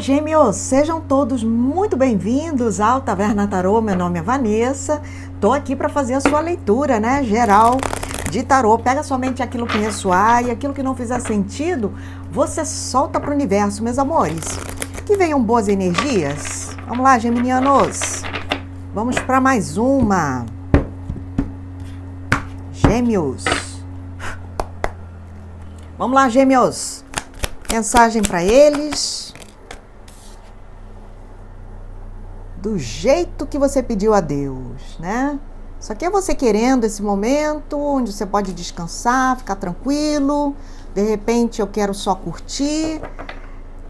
Gêmeos, sejam todos muito bem-vindos ao Taverna Tarô. Meu nome é Vanessa, tô aqui para fazer a sua leitura, geral de tarô. Pega somente aquilo que ressoar e aquilo que não fizer sentido, você solta para o universo, meus amores. Que venham boas energias. Vamos lá, geminianos. Vamos para mais uma. Gêmeos. Vamos lá, Gêmeos. Mensagem para eles. Do jeito que você pediu a Deus, Isso aqui é você querendo esse momento onde você pode descansar, ficar tranquilo. De repente eu quero só curtir.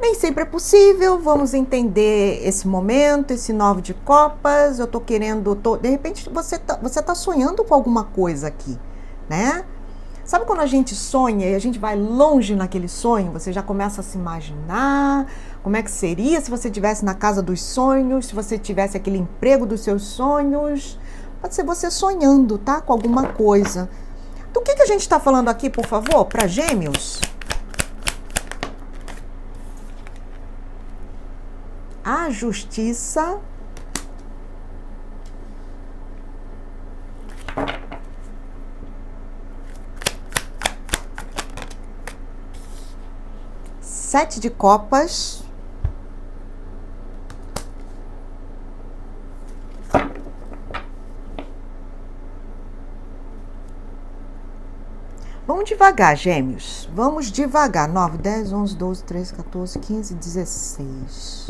Nem sempre é possível. Vamos entender esse momento, esse 9 de copas. Eu tô querendo... De repente você tá sonhando com alguma coisa aqui, Sabe quando a gente sonha e a gente vai longe naquele sonho? Você já começa a se imaginar como é que seria se você estivesse na casa dos sonhos, se você tivesse aquele emprego dos seus sonhos. Pode ser você sonhando, com alguma coisa. Do que a gente está falando aqui, por favor, para Gêmeos? A justiça... Sete de copas. Vamos devagar, Gêmeos. Vamos devagar. 9, 10, 11, 12, 13, 14, 15, 16.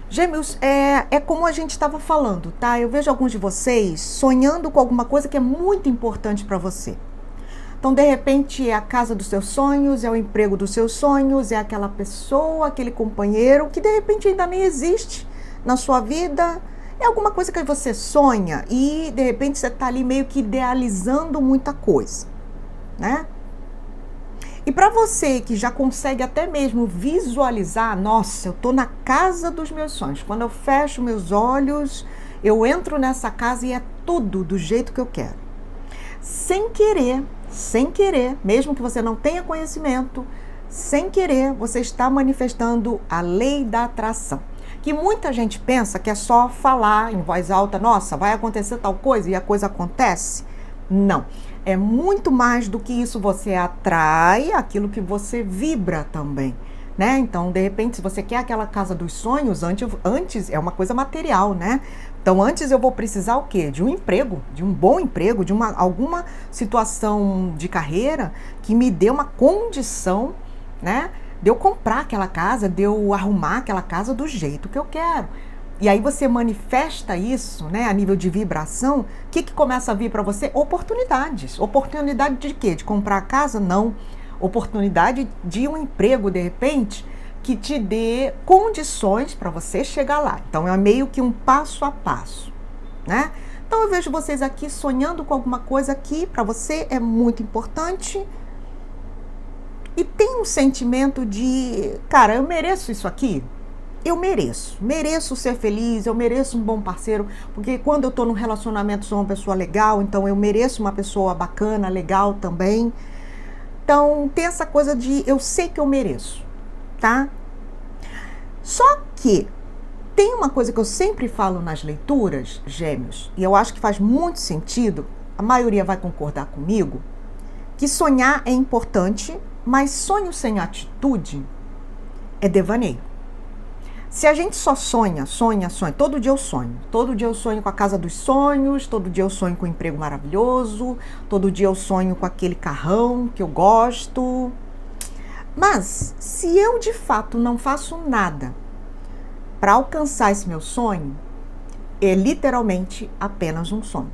Gêmeos, é como a gente estava falando, Eu vejo alguns de vocês sonhando com alguma coisa que é muito importante para você. Então, de repente, é a casa dos seus sonhos, é o emprego dos seus sonhos, é aquela pessoa, aquele companheiro que, de repente, ainda nem existe na sua vida. É alguma coisa que você sonha e, de repente, você está ali meio que idealizando muita coisa, E para você que já consegue até mesmo visualizar, nossa, eu estou na casa dos meus sonhos. Quando eu fecho meus olhos, eu entro nessa casa e é tudo do jeito que eu quero. Sem querer, mesmo que você não tenha conhecimento, sem querer, você está manifestando a lei da atração. Que muita gente pensa que é só falar em voz alta, nossa, vai acontecer tal coisa e a coisa acontece. Não, é muito mais do que isso, você atrai aquilo que você vibra também, Então, de repente, se você quer aquela casa dos sonhos, antes é uma coisa material, Então, antes eu vou precisar o quê? De um emprego, de um bom emprego, de alguma situação de carreira que me dê uma condição, de eu comprar aquela casa, de eu arrumar aquela casa do jeito que eu quero. E aí você manifesta isso, a nível de vibração. O que começa a vir para você? Oportunidades. Oportunidade de quê? De comprar a casa? Não. Oportunidade de um emprego, de repente, que te dê condições para você chegar lá. Então, é meio que um passo a passo, Então, eu vejo vocês aqui sonhando com alguma coisa que para você é muito importante. E tem um sentimento de, cara, eu mereço isso aqui. Eu mereço ser feliz, eu mereço um bom parceiro, porque quando eu estou num relacionamento sou uma pessoa legal, então eu mereço uma pessoa bacana, legal também. Então, tem essa coisa de eu sei que eu mereço, Só que tem uma coisa que eu sempre falo nas leituras, Gêmeos, e eu acho que faz muito sentido, a maioria vai concordar comigo, que sonhar é importante, mas sonho sem atitude é devaneio. Se a gente só sonha, todo dia eu sonho com a casa dos sonhos, todo dia eu sonho com um emprego maravilhoso, todo dia eu sonho com aquele carrão que eu gosto. Mas, se eu de fato não faço nada para alcançar esse meu sonho, é literalmente apenas um sonho.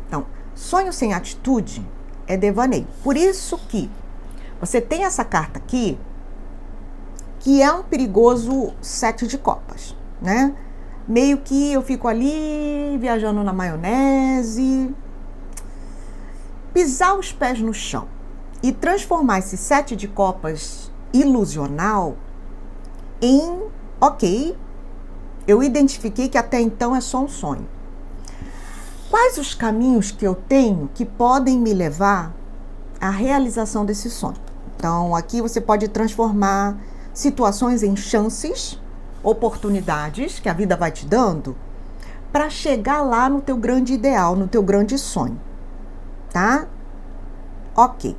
Então, sonho sem atitude é devaneio. Por isso que você tem essa carta aqui, que é um perigoso 7 de copas, Meio que eu fico ali viajando na maionese, pisar os pés no chão e transformar esse 7 de copas ilusional em, ok, eu identifiquei que até então é só um sonho. Quais os caminhos que eu tenho que podem me levar à realização desse sonho? Então, aqui você pode transformar situações em chances, oportunidades que a vida vai te dando para chegar lá no teu grande ideal, no teu grande sonho, tá? Ok.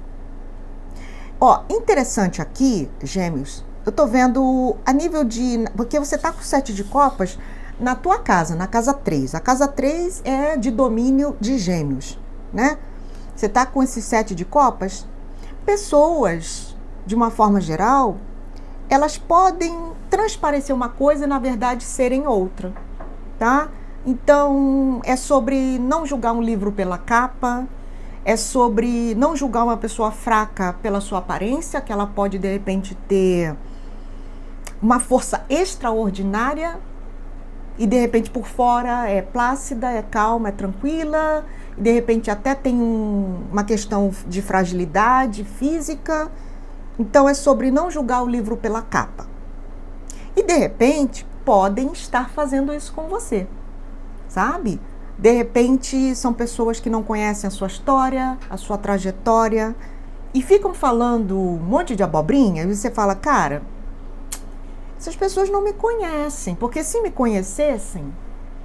Ó, interessante aqui, Gêmeos, eu tô vendo a nível de... Porque você tá com o 7 de copas na tua casa, na casa 3. A casa 3 é de domínio de Gêmeos, né? Você tá com esse 7 de copas, pessoas, de uma forma geral, elas podem transparecer uma coisa e, na verdade, serem outra, tá? Então, é sobre não julgar um livro pela capa, é sobre não julgar uma pessoa fraca pela sua aparência, que ela pode, de repente, ter uma força extraordinária e, de repente, por fora é plácida, é calma, é tranquila, e, de repente, até tem uma questão de fragilidade física. Então, é sobre não julgar o livro pela capa. E, de repente, podem estar fazendo isso com você, sabe? De repente, são pessoas que não conhecem a sua história, a sua trajetória, e ficam falando um monte de abobrinha, e você fala, cara, essas pessoas não me conhecem, porque se me conhecessem,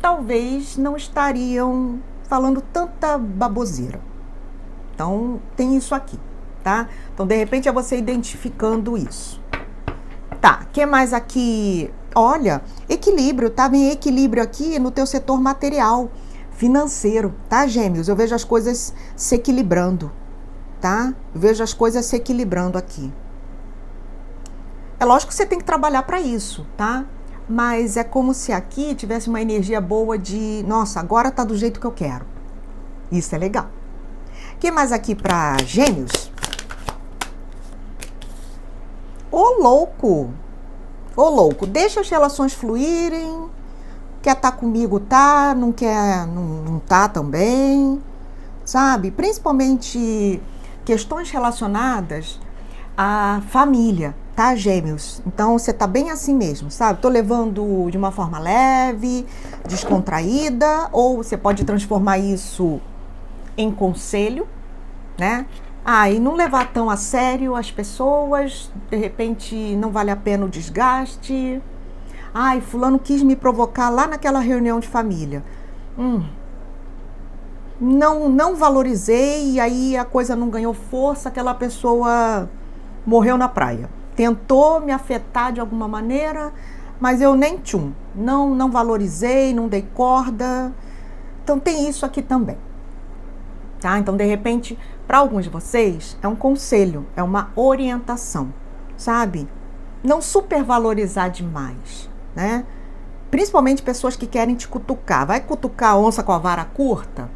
talvez não estariam falando tanta baboseira. Então, tem isso aqui, tá? Então, de repente, é você identificando isso. Tá, o que mais aqui? Olha, equilíbrio, tá? Vem equilíbrio aqui no teu setor material, financeiro, tá, Gêmeos? Eu vejo as coisas se equilibrando, tá? Eu vejo as coisas se equilibrando aqui. É lógico que você tem que trabalhar para isso, tá? Mas é como se aqui tivesse uma energia boa de, nossa, agora tá do jeito que eu quero. Isso é legal. O que mais aqui para Gêmeos? Ô louco! Ô louco, deixa as relações fluírem. Quer estar comigo, tá? Não quer, não tá também. Sabe? Principalmente questões relacionadas à família, tá, Gêmeos? Então, você tá bem assim mesmo, sabe? Tô levando de uma forma leve, descontraída, ou você pode transformar isso em conselho, né? E não levar tão a sério as pessoas, de repente não vale a pena o desgaste. Fulano quis me provocar lá naquela reunião de família. Não valorizei e aí a coisa não ganhou força, aquela pessoa morreu na praia. Tentou me afetar de alguma maneira, mas eu nem não valorizei, não dei corda. Então tem isso aqui também. Tá? Então, de repente, para alguns de vocês, é um conselho, é uma orientação, sabe? Não supervalorizar demais, né? Principalmente pessoas que querem te cutucar. Vai cutucar a onça com a vara curta?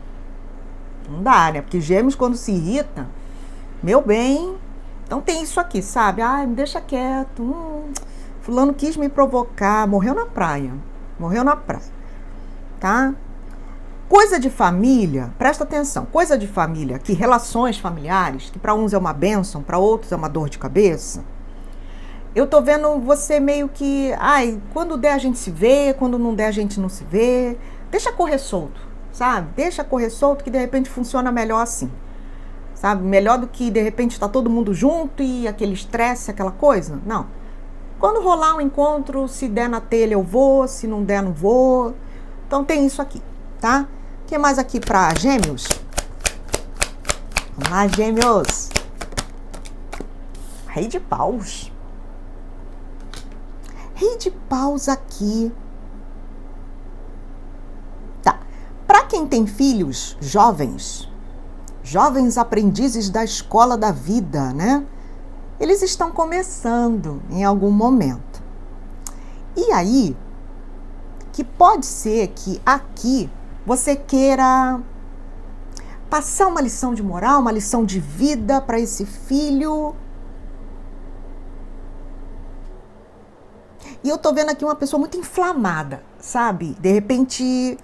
Não dá, né? Porque Gêmeos, quando se irrita, meu bem... Então, tem isso aqui, sabe? Me deixa quieto. Fulano quis me provocar, morreu na praia, tá? Coisa de família, presta atenção, coisa de família, que relações familiares, que para uns é uma bênção, para outros é uma dor de cabeça. Eu tô vendo você meio que, quando der a gente se vê, quando não der a gente não se vê. Deixa correr solto, sabe? Deixa correr solto que de repente funciona melhor assim, sabe? Melhor do que de repente tá todo mundo junto e aquele estresse, aquela coisa. Não. Quando rolar um encontro, se der na telha eu vou, se não der não vou. Então tem isso aqui, tá? O que mais aqui para Gêmeos? Vamos lá, Gêmeos. Rei de paus. Rei de paus aqui. Tá. Para quem tem filhos jovens aprendizes da escola da vida, né? Eles estão começando em algum momento. E aí, que pode ser que aqui você queira passar uma lição de moral, uma lição de vida para esse filho. E eu tô vendo aqui uma pessoa muito inflamada, sabe? De repente,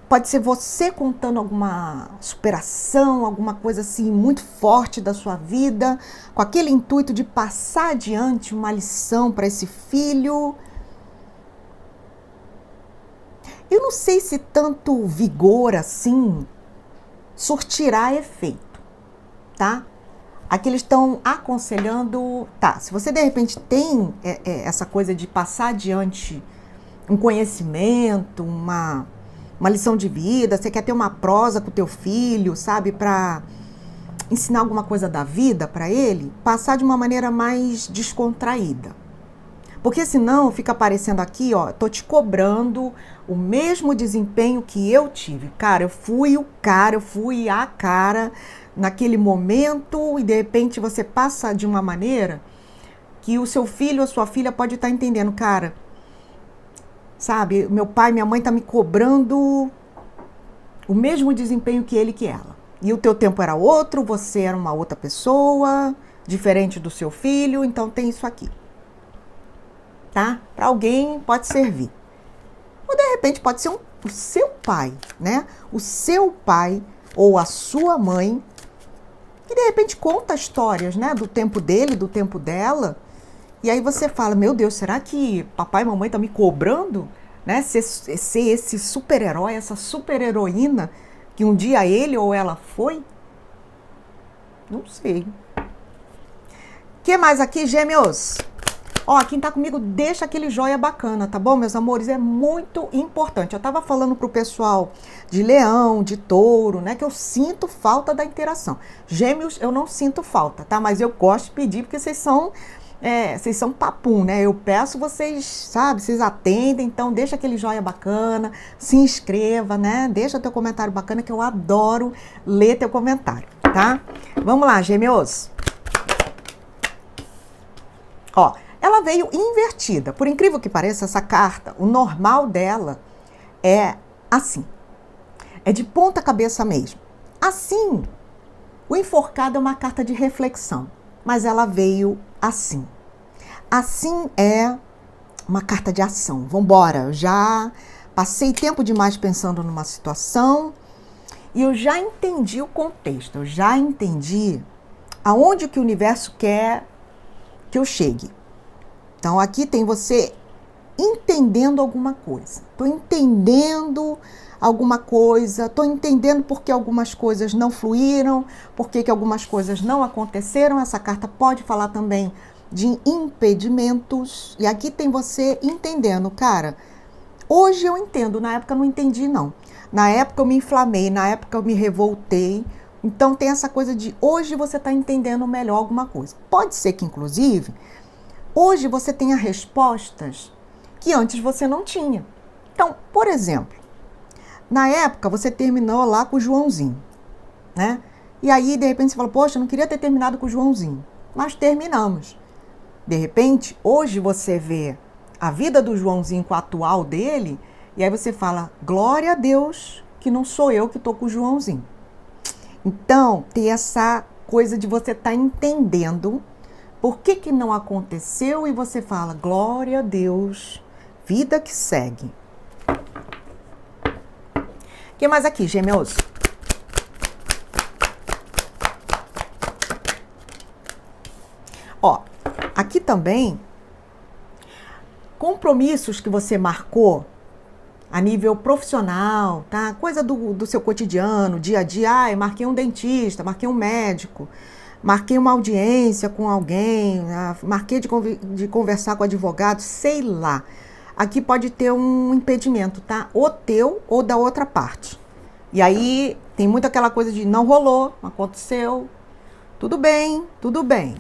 pode ser você contando alguma superação, alguma coisa assim muito forte da sua vida, com aquele intuito de passar adiante uma lição para esse filho. Eu não sei se tanto vigor assim surtirá efeito, tá? Aqui eles estão aconselhando, tá, se você de repente tem essa coisa de passar adiante um conhecimento, uma lição de vida, você quer ter uma prosa com o teu filho, sabe, para ensinar alguma coisa da vida para ele, passar de uma maneira mais descontraída. Porque senão fica aparecendo aqui, ó, tô te cobrando o mesmo desempenho que eu tive. Cara, eu fui a cara naquele momento e de repente você passa de uma maneira que o seu filho ou sua filha pode estar entendendo, cara, sabe, meu pai, minha mãe tá me cobrando o mesmo desempenho que ele, que ela. E o teu tempo era outro, você era uma outra pessoa, diferente do seu filho, então tem isso aqui. Tá? Para alguém pode servir. Ou de repente pode ser o seu pai, né? O seu pai ou a sua mãe, que de repente conta histórias, né? Do tempo dele, do tempo dela. E aí você fala, meu Deus, será que papai e mamãe estão me cobrando, né? Ser esse super-herói, essa super-heroína que um dia ele ou ela foi? Não sei. O que mais aqui, gêmeos? Ó, quem tá comigo, deixa aquele joia bacana, tá bom, meus amores? É muito importante. Eu tava falando pro pessoal de leão, de touro, né, que eu sinto falta da interação. Gêmeos, eu não sinto falta, tá? Mas eu gosto de pedir, porque vocês são papum, né? Eu peço, vocês, sabe, vocês atendem, então deixa aquele joia bacana, se inscreva, né? Deixa teu comentário bacana, que eu adoro ler teu comentário, tá? Vamos lá, gêmeos. Ó, ela veio invertida. Por incrível que pareça, essa carta, o normal dela é assim. É de ponta cabeça mesmo. Assim, o enforcado é uma carta de reflexão, mas ela veio assim. Assim é uma carta de ação. Vambora, eu já passei tempo demais pensando numa situação e eu já entendi o contexto, eu já entendi aonde que o universo quer que eu chegue. Então aqui tem você entendendo alguma coisa. Estou entendendo alguma coisa, estou entendendo por que algumas coisas não fluíram, por que algumas coisas não aconteceram. Essa carta pode falar também de impedimentos. E aqui tem você entendendo, cara, hoje eu entendo, na época eu não entendi não. Na época eu me inflamei, na época eu me revoltei. Então tem essa coisa de hoje você está entendendo melhor alguma coisa. Pode ser que, inclusive, hoje você tenha respostas que antes você não tinha. Então, por exemplo, na época você terminou lá com o Joãozinho, né? E aí, de repente, você fala, poxa, eu não queria ter terminado com o Joãozinho. Mas terminamos. De repente, hoje você vê a vida do Joãozinho com a atual dele, e aí você fala, glória a Deus que não sou eu que estou com o Joãozinho. Então, tem essa coisa de você estar entendendo por que não aconteceu e você fala, glória a Deus, vida que segue. O que mais aqui, gêmeos? Ó, aqui também, compromissos que você marcou a nível profissional, tá? Coisa do seu cotidiano, dia a dia. Ah, eu marquei um dentista, marquei um médico, marquei uma audiência com alguém, marquei de conversar com o advogado, sei lá. Aqui pode ter um impedimento, tá? Ou teu ou da outra parte. E aí tem muito aquela coisa de não rolou, não aconteceu. Tudo bem, tudo bem.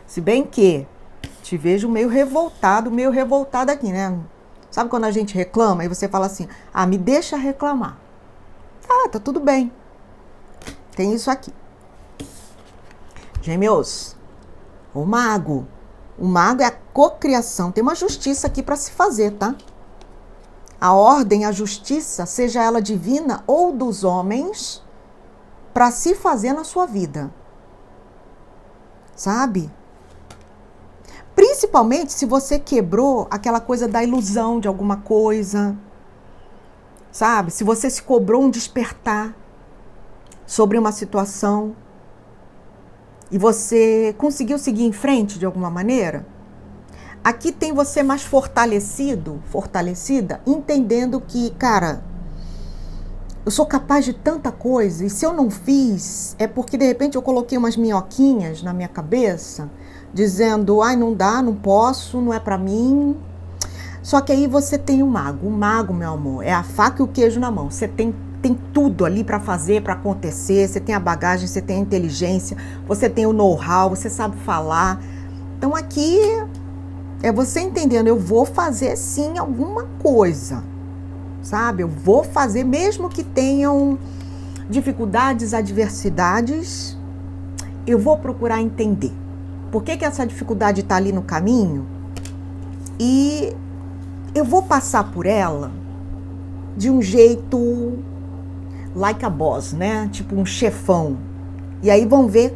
Se bem que te vejo meio revoltada aqui, né? Sabe quando a gente reclama e você fala assim, ah, me deixa reclamar. Ah, tá tudo bem. Tem isso aqui. Gêmeos, o mago. O mago é a cocriação. Tem uma justiça aqui para se fazer, tá? A ordem, a justiça, seja ela divina ou dos homens, para se fazer na sua vida. Sabe? Principalmente se você quebrou aquela coisa da ilusão de alguma coisa. Sabe? Se você se cobrou um despertar sobre uma situação e você conseguiu seguir em frente de alguma maneira, aqui tem você mais fortalecida, entendendo que, cara, Eu sou capaz de tanta coisa, e se eu não fiz, é porque de repente eu coloquei umas minhoquinhas na minha cabeça, dizendo, ai, não dá, não posso, não é pra mim. Só que aí você tem o mago. O mago, meu amor, é a faca e o queijo na mão. Você tem tudo ali pra fazer, pra acontecer, você tem a bagagem, você tem a inteligência, você tem o know-how, você sabe falar. Então aqui é você entendendo, eu vou fazer sim alguma coisa. Sabe? Eu vou fazer, mesmo que tenham dificuldades, adversidades, eu vou procurar entender. Por que essa dificuldade está ali no caminho? E eu vou passar por ela de um jeito like a boss, né? Tipo um chefão. E aí vão ver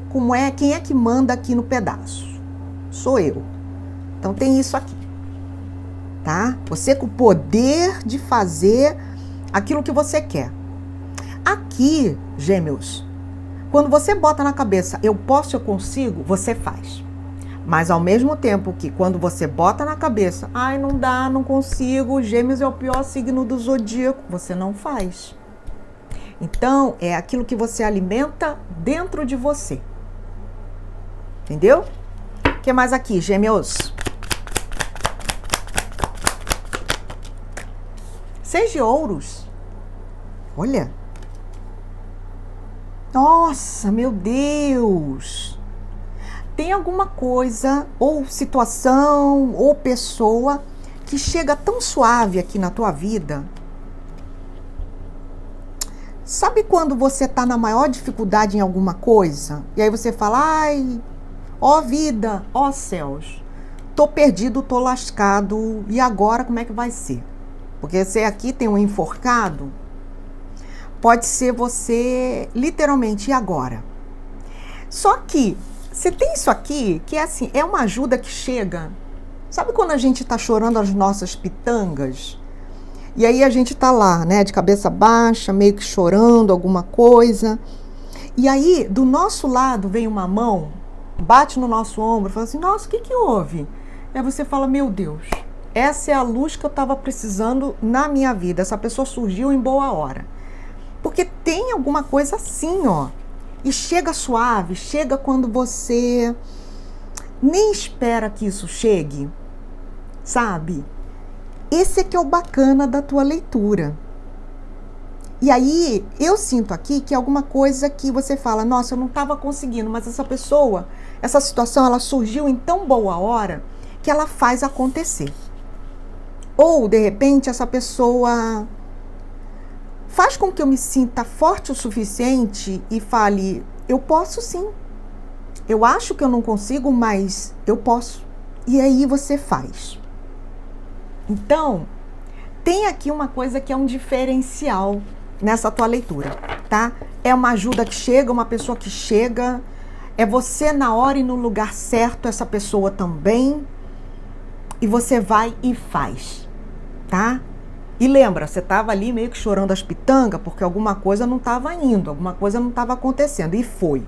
quem é que manda aqui no pedaço. Sou eu. Então tem isso aqui. Tá? Você com o poder de fazer aquilo que você quer. Aqui, Gêmeos, quando você bota na cabeça, eu posso, eu consigo, você faz. Mas ao mesmo tempo que quando você bota na cabeça, ai, não dá, não consigo, Gêmeos é o pior signo do zodíaco, você não faz. Então, é aquilo que você alimenta dentro de você. Entendeu? O que mais aqui, Gêmeos? 6 de ouros. Olha. Nossa, meu Deus. Tem alguma coisa, ou situação, ou pessoa que chega tão suave aqui na tua vida. Sabe quando você tá na maior dificuldade em alguma coisa? E aí você fala, ai, ó vida, ó céus. Tô perdido, tô lascado. E agora como é que vai ser? Porque você aqui tem um enforcado, pode ser você literalmente, e agora? Só que você tem isso aqui, que é assim, é uma ajuda que chega. Sabe quando a gente tá chorando as nossas pitangas? E aí a gente tá lá, né, de cabeça baixa, meio que chorando alguma coisa. E aí, do nosso lado, vem uma mão, bate no nosso ombro, fala assim, nossa, o que houve? E aí você fala, meu Deus, essa é a luz que eu estava precisando na minha vida. Essa pessoa surgiu em boa hora. Porque tem alguma coisa assim, ó. E chega suave, chega quando você nem espera que isso chegue. Sabe? Esse é que é o bacana da tua leitura. E aí, eu sinto aqui que é alguma coisa que você fala, nossa, eu não estava conseguindo, mas essa pessoa, essa situação, ela surgiu em tão boa hora que ela faz acontecer. Ou, de repente, essa pessoa faz com que eu me sinta forte o suficiente e fale, eu posso sim. Eu acho que eu não consigo, mas eu posso. E aí você faz. Então, tem aqui uma coisa que é um diferencial nessa tua leitura, tá? É uma ajuda que chega, uma pessoa que chega, é você na hora e no lugar certo, essa pessoa também, e você vai e faz. Tá? E lembra, você estava ali meio que chorando as pitangas porque alguma coisa não estava indo, alguma coisa não estava acontecendo. E foi.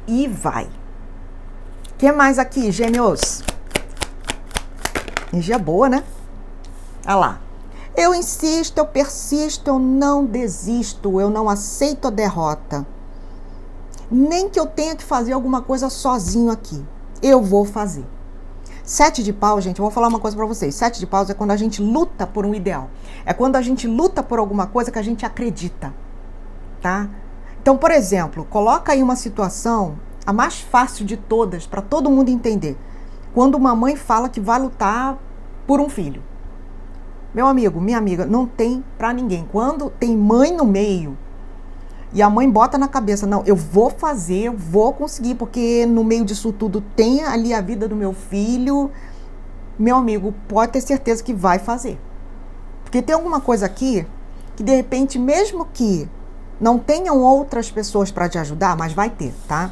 E vai. O que mais aqui, Gêmeos? Energia boa, né? Olha lá. Eu insisto, eu persisto, eu não desisto, eu não aceito a derrota. Nem que eu tenha que fazer alguma coisa sozinho aqui. Eu vou fazer. 7 de paus, gente, eu vou falar uma coisa pra vocês. 7 de paus é quando a gente luta por um ideal. É quando a gente luta por alguma coisa que a gente acredita, tá? Então, por exemplo, coloca aí uma situação, a mais fácil de todas, para todo mundo entender. Quando uma mãe fala que vai lutar por um filho. Meu amigo, minha amiga, não tem pra ninguém. Quando tem mãe no meio e a mãe bota na cabeça, não, eu vou fazer, eu vou conseguir, porque no meio disso tudo tem ali a vida do meu filho, meu amigo, pode ter certeza que vai fazer. Porque tem alguma coisa aqui que de repente, mesmo que não tenham outras pessoas para te ajudar, mas vai ter, tá?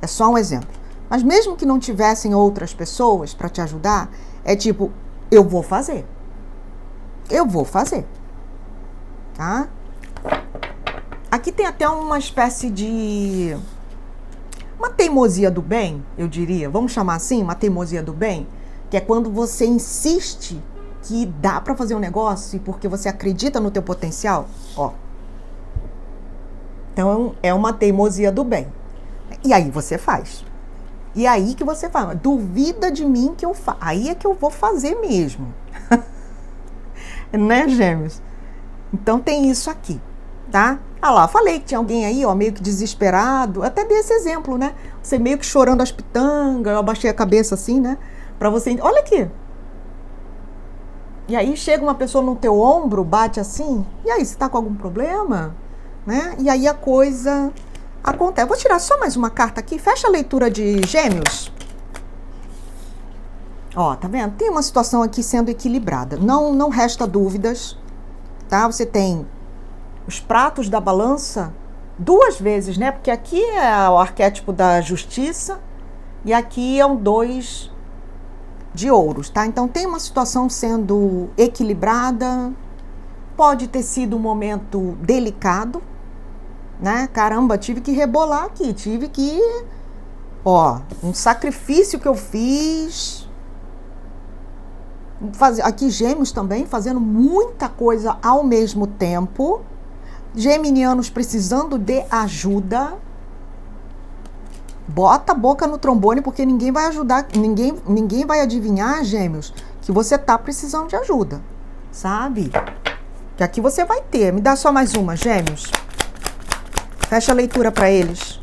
É só um exemplo. Mas mesmo que não tivessem outras pessoas para te ajudar, é tipo, eu vou fazer. Eu vou fazer. Tá? Aqui tem até uma espécie de... uma teimosia do bem, eu diria. Vamos chamar assim, uma teimosia do bem? Que é quando você insiste que dá para fazer um negócio e porque você acredita no teu potencial. Ó, Então, é uma teimosia do bem. E aí você faz. E aí que você faz. Duvida de mim que eu faço. Aí é que eu vou fazer mesmo. Né, Gêmeos? Então tem isso aqui, tá? Ah lá, falei que tinha alguém aí, ó, meio que desesperado. Até dei esse exemplo, né? Você meio que chorando as pitangas, eu abaixei a cabeça assim, né? Pra você... Olha aqui. E aí chega uma pessoa no teu ombro, bate assim. E aí, você tá com algum problema? Né? E aí a coisa acontece. Vou tirar só mais uma carta aqui. Fecha a leitura de Gêmeos. Ó, tá vendo? Tem uma situação aqui sendo equilibrada. Não resta dúvidas, tá? Você tem os pratos da balança duas vezes, né? Porque aqui é o arquétipo da justiça e aqui é um 2 de ouros, tá? Então tem uma situação sendo equilibrada. Pode ter sido um momento delicado, né? Caramba, tive que rebolar aqui, tive que... Ó, um sacrifício que eu fiz... Aqui Gêmeos também, fazendo muita coisa ao mesmo tempo. Geminianos precisando de ajuda. Bota a boca no trombone, porque ninguém vai ajudar, ninguém vai adivinhar, Gêmeos, que você tá precisando de ajuda, sabe? Que aqui você vai ter. Me dá só mais uma, Gêmeos. Fecha a leitura para eles.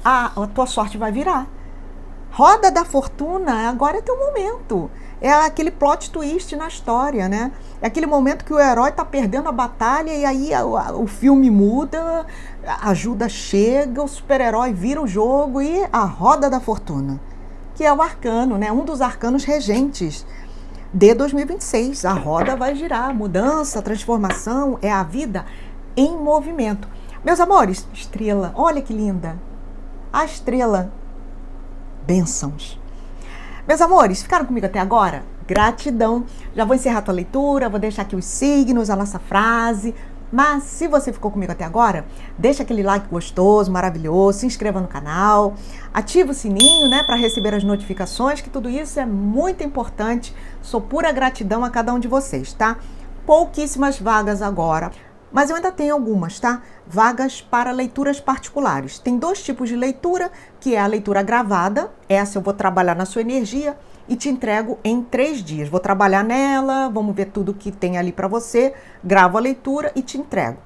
A tua sorte vai virar. Roda da fortuna, agora é teu momento. É aquele plot twist na história, né? É aquele momento que o herói tá perdendo a batalha e aí o filme muda, a ajuda chega, o super-herói vira o jogo e a roda da fortuna, que é o arcano, né? Um dos arcanos regentes de 2026. A roda vai girar, mudança, transformação, é a vida em movimento. Meus amores, estrela, olha que linda. A estrela. Bênçãos. Meus amores, ficaram comigo até agora? Gratidão. Já vou encerrar a tua leitura, vou deixar aqui os signos, a nossa frase. Mas se você ficou comigo até agora, deixa aquele like gostoso, maravilhoso, se inscreva no canal, ativa o sininho, né, para receber as notificações, que tudo isso é muito importante. Sou pura gratidão a cada um de vocês, tá? Pouquíssimas vagas agora. Mas eu ainda tenho algumas, tá? Vagas para leituras particulares. Tem dois tipos de leitura, que é a leitura gravada. Essa eu vou trabalhar na sua energia e te entrego em 3 dias. Vou trabalhar nela, vamos ver tudo que tem ali para você. Gravo a leitura e te entrego.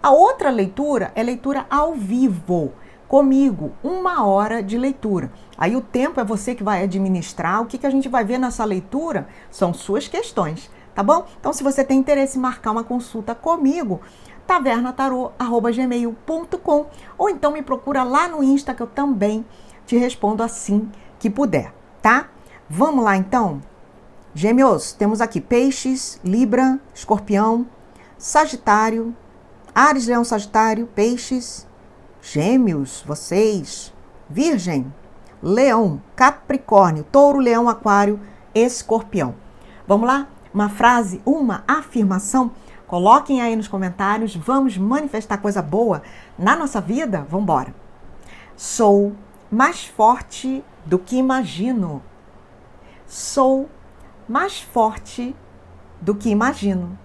A outra leitura é leitura ao vivo, comigo. 1 hora de leitura. Aí o tempo é você que vai administrar. O que a gente vai ver nessa leitura são suas questões. Tá bom? Então, se você tem interesse em marcar uma consulta comigo, tavernatarô@gmail.com, ou então me procura lá no Insta, que eu também te respondo assim que puder, tá? Vamos lá, então? Gêmeos, temos aqui Peixes, Libra, Escorpião, Sagitário, Áries, Leão, Sagitário, Peixes, Gêmeos, vocês, Virgem, Leão, Capricórnio, Touro, Leão, Aquário, Escorpião. Vamos lá? Uma frase, uma afirmação, coloquem aí nos comentários, vamos manifestar coisa boa na nossa vida? Vamos embora. Sou mais forte do que imagino. Sou mais forte do que imagino.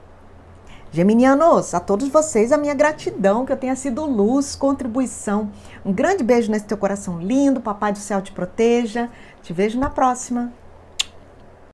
Geminianos, a todos vocês a minha gratidão, que eu tenha sido luz, contribuição. Um grande beijo nesse teu coração lindo, Papai do Céu te proteja. Te vejo na próxima.